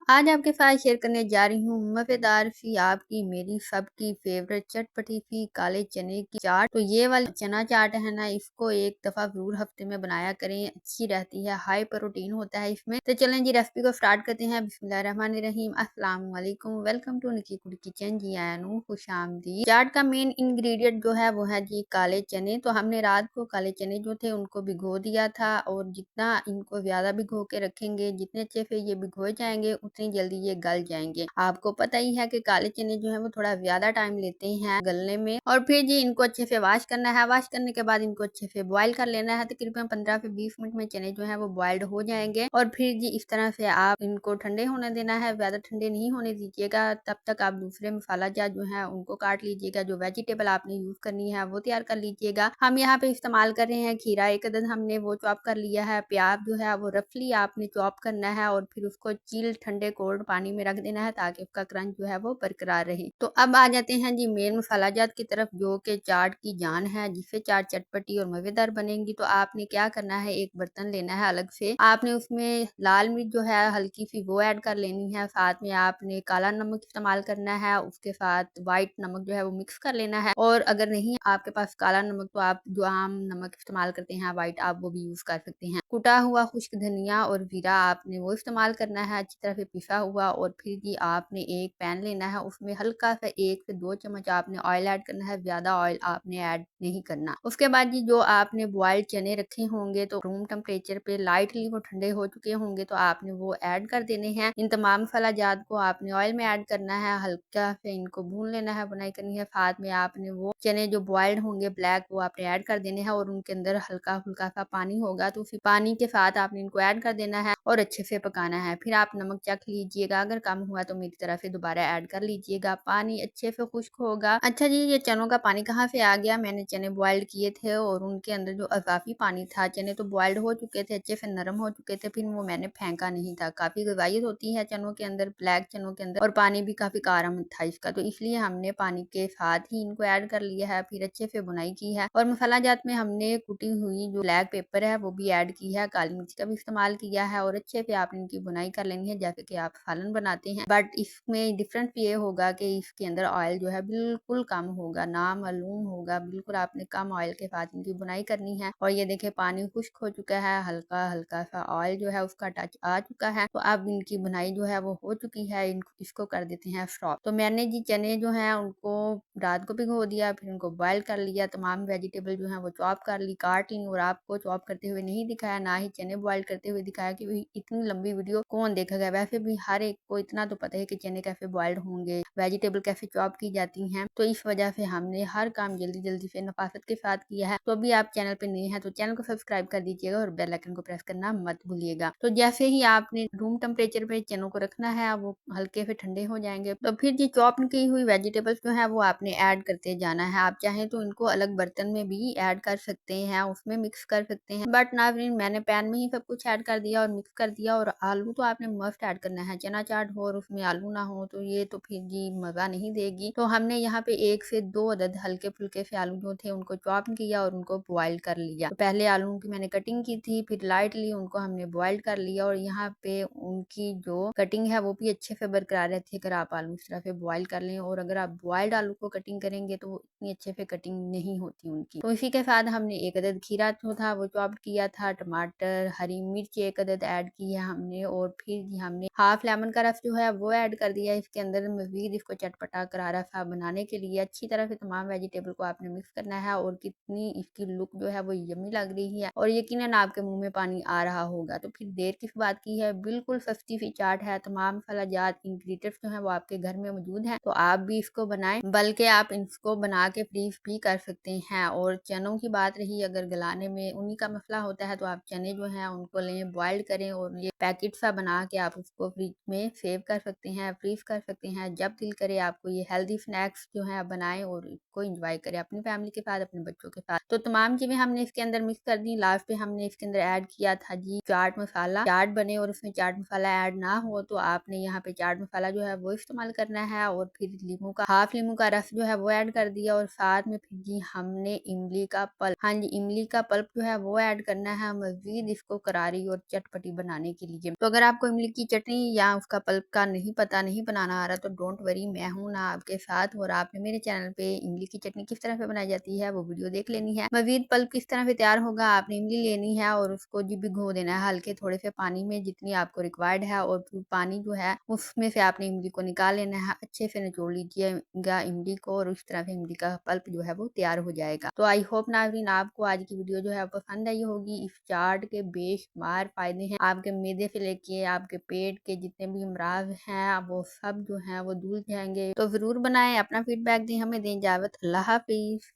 आज आपके साथ शेयर करने जा रही हूँ मज़ेदार सी आपकी मेरी सबकी फेवरेट चटपटी सी काले चने की चाट। तो ये वाली चना चाट है ना, इसको एक दफ़ा ज़रूर हफ्ते में बनाया करें, अच्छी रहती है, हाई प्रोटीन होता है इसमें। तो चलें जी रेसिपी को स्टार्ट करते हैं। बिस्मिल्लाहिर्रहमानिर्रहीम, अस्सलाम वालेकुम, वेलकम टू निकी कुड किचन। जी आयानू खुशामदीद। चाट का मेन इंग्रेडिएंट जो है वो है जी काले चने। तो हमने रात को काले चने जो थे उनको भिगो दिया था, और जितना इनको ज्यादा भिगो के रखेंगे, जितने अच्छे से ये भिगो जाएंगे उतनी जल्दी ये गल जाएंगे। आपको पता ही है कि काले चने जो है वो थोड़ा ज्यादा टाइम लेते हैं गलने में। और फिर जी इनको अच्छे से वॉश करना है। वॉश करने के बाद इनको अच्छे से बॉईल कर लेना है। तकरीबन 15 से 20 मिनट में चने जो है वो बॉइल्ड हो जाएंगे। और फिर जी इस तरह से आप इनको ठंडे होने देना है, ज्यादा ठंडे नहीं होने दीजिएगा। तब तक आप दूसरे मसाला जात जो है उनको काट लीजिएगा। जो वेजिटेबल आपने यूज करनी है वो तैयार कर लीजिएगा। हम यहाँ पे इस्तेमाल कर रहे हैं खीरा, एक अदद हमने वो चॉप कर लिया है। प्याज जो है वो रफली आपने चॉप करना है, और फिर उसको चील ठंडे कोल्ड पानी में रख देना है ताकि उसका क्रंच जो है वो बरकरार रहे। तो अब आ जाते हैं जी मेन मसाला जात की तरफ, जो कि चाट की जान है, जिससे चाट चटपटी और मजेदार बनेगी। तो आपने क्या करना है, एक बर्तन लेना है अलग से। आपने उसमें लाल मिर्च जो है हल्की सी वो ऐड कर लेनी है। साथ में आपने काला नमक इस्तेमाल करना है, उसके साथ व्हाइट नमक जो है वो मिक्स कर लेना है। और अगर नहीं आपके पास काला नमक, तो आप जो आम नमक इस्तेमाल करते हैं व्हाइट, आप वो भी यूज कर सकते हैं। कुटा हुआ खुश्क धनिया और जीरा आपने वो इस्तेमाल करना है, अच्छी तरह से पिसा हुआ। और फिर जी आपने एक पैन लेना है, उसमें हल्का सा 1 से 2 चम्मच आपने ऑयल ऐड करना है, ज्यादा ऑयल आपने ऐड नहीं करना। उसके बाद जी जो आपने बॉइल्ड चने रखे होंगे, तो रूम टेम्परेचर पे लाइटली वो ठंडे हो चुके होंगे, तो आपने वो ऐड कर देने हैं। इन तमाम मसाला जात को आपने ऑयल में ऐड करना है, हल्का से इनको भून लेना है, बुनाई करनी है। साथ में आपने वो चने जो बॉइल्ड होंगे ब्लैक, वो आपने ऐड कर देने हैं, और उनके अंदर हल्का फुल्का सा पानी होगा, तो उसी पानी के साथ आपने इनको ऐड कर देना है और अच्छे से पकाना है। फिर आप नमक चख लीजिएगा, अगर कम हुआ तो मेरी तरफ से दोबारा ऐड कर लीजिएगा। पानी अच्छे से खुश्क होगा। अच्छा जी, ये चनों का पानी कहाँ से आ गया? मैंने चने बॉइल्ड किए थे, और उनके अंदर जो अजाफी पानी था, चने तो बॉइल्ड हो चुके थे, अच्छे से नरम हो चुके थे, फिर वो मैंने फेंका नहीं था। काफी गजाइत होती है चनों के अंदर, ब्लैक चनों के अंदर, और पानी भी काफी कारा था इसका, तो इसलिए हमने पानी के साथ ही इनको ऐड कर लिया है। फिर अच्छे से बुनाई की है, और मसाला जात में हमने कुटी हुई जो ब्लैक पेपर है वो भी ऐड की है, काली मिर्च का भी इस्तेमाल किया है, और अच्छे से आपने इनकी बुनाई कर लेनी है जैसे कि आप सालन बनाते हैं। बट इसमें डिफरेंस ये होगा कि इसके अंदर ऑयल जो है बिल्कुल कम होगा, ना मालूम होगा, बिल्कुल आपने कम ऑयल के साथ इनकी बुनाई करनी है। और ये देखे पानी खुश्क हो चुका है, हल्का हल्का सा ऑयल जो है उसका टच आ चुका है। तो अब इनकी बुनाई जो है वो हो चुकी है। इसको कर देते हैं स्टॉप। तो मैंने जी चने जो है उनको रात को भिगो दिया, फिर उनको बॉयल कर लिया, तमाम वेजिटेबल जो है वो चॉप कर ली, काट ली। और आपको चॉप करते हुए नहीं दिखाया, ना ही चने बॉयल करते हुए दिखाया, कि इतनी लंबी वीडियो कौन देखेगा। वैसे भी हर एक को इतना तो पता है कि चने कैसे बॉइल्ड होंगे, वेजिटेबल कैसे चॉप की जाती हैं। तो इस वजह से हमने हर काम जल्दी जल्दी से नफासत के साथ किया है। तो अभी आप चैनल पे नए हैं तो चैनल को सब्सक्राइब कर दीजिएगा, और बेल आइकन को प्रेस करना मत भूलिएगा। तो जैसे ही आपने रूम टेम्परेचर पे चनों को रखना है, वो हल्के से ठंडे हो जाएंगे, तो फिर जी चॉप की हुई वेजिटेबल्स जो है वो आपने ऐड करते जाना है। आप चाहें तो इनको अलग बर्तन में भी ऐड कर सकते हैं, उसमें मिक्स कर सकते हैं, बट ना फिर मैंने पैन में ही सब कुछ ऐड कर दिया और मिक्स कर दिया। और आलू तो आपने मस्ट ऐड करना है, चना चाट हो और उसमें आलू ना हो तो ये तो फिर जी मजा नहीं देगी। तो हमने यहाँ पे 1 से 2 अदद हल्के फुल्के से आलू जो थे उनको चॉप किया और उनको बॉइल कर लिया। तो पहले आलू की मैंने कटिंग की थी, फिर लाइटली उनको हमने बॉइल कर लिया, और यहाँ पे उनकी जो कटिंग है वो भी अच्छे से बरकरार रहती है अगर आप आलू इस तरह से बॉइल कर लें। और अगर आप बॉइल्ड आलू को कटिंग करेंगे तो वो इतनी अच्छे से कटिंग नहीं होती उनकी। तो इसी के साथ हमने एक अदद खीरा जो था वो चॉप किया था, टमाटर, हरी मिर्च एक अदद ऐड की है हमने, और फिर हमने हाफ लेमन का रस जो है वो ऐड कर दिया इसके अंदर। मजीद इसको चटपटा करारा सा बनाने के लिए अच्छी तरह से तमाम वेजिटेबल को आपने मिक्स करना है। और कितनी इसकी लुक जो है वो यम्मी लग रही है, और यकीनन आपके मुंह में पानी आ रहा होगा। तो फिर देर किस बात की है, बिल्कुल सस्ती सी चाट है, तमाम मसाला जात इंग्रेडिएंट्स जो है वो आपके घर में मौजूद है। तो आप भी इसको बनाएं, बल्कि आप इसको बना के फ्रीज भी कर सकते हैं। और चनों की बात रही, अगर गलाने में उन्हीं का मसला होता है, तो आप चने जो है उनको लें, बॉइल्ड करें, और ये पैकेट सा बना के आप उसको फ्रिज में सेव कर सकते हैं, फ्रीज कर सकते हैं। जब दिल करे आपको ये हेल्दी स्नैक्स जो है बनाएं और इसको एंजॉय करें अपनी फैमिली के साथ, अपने बच्चों के साथ। तो तमाम चीजें हमने इसके अंदर मिक्स कर दी। लास्ट पे हमने इसके अंदर ऐड किया था जी चाट मसाला। चाट बने और उसमें चाट मसाला ऐड ना हो तो आपने यहाँ पे चाट मसाला जो है वो इस्तेमाल करना है। और फिर लीमू का हाफ लीमू का रस जो है वो ऐड कर दिया, और साथ में फिर जी हमने इमली का पल्प, हाँ जी इमली का पल्प जो है वो ऐड करना है, मजीद इसको करारी और चटपटी बनाने के लिए। तो अगर आपको इमली की चटनी नहीं या उसका पल्प का नहीं पता, नहीं बनाना आ रहा, तो डोंट वरी, मैं हूँ ना आपके साथ। और आपने मेरे चैनल पे इमली की चटनी किस तरह से बनाई जाती है वो वीडियो देख लेनी है। मजीद पल्प किस तरह से तैयार होगा, आपने इमली लेनी है और उसको जी भिगो देना है हल्के थोड़े से पानी में, जितनी आपको रिक्वायर्ड है। और फिर पानी जो है उसमें से आपने इमली को निकाल लेना है, अच्छे से निचोड़ लीजिएगा इमली को, और उस तरह से इमली का पल्प जो है वो तैयार हो जाएगा। तो आई होप नाज़रीन आपको आज की वीडियो जो है पसंद आई होगी। इस चाट के बेशुमार फायदे हैं, आपके मैदे से लेके आपके पेट के जितने भी अमराज हैं वो सब जो है वो दूर जाएंगे। तो जरूर बनाएं, अपना फीडबैक दें, हमें दें इजाजत। अल्लाह हाफिज।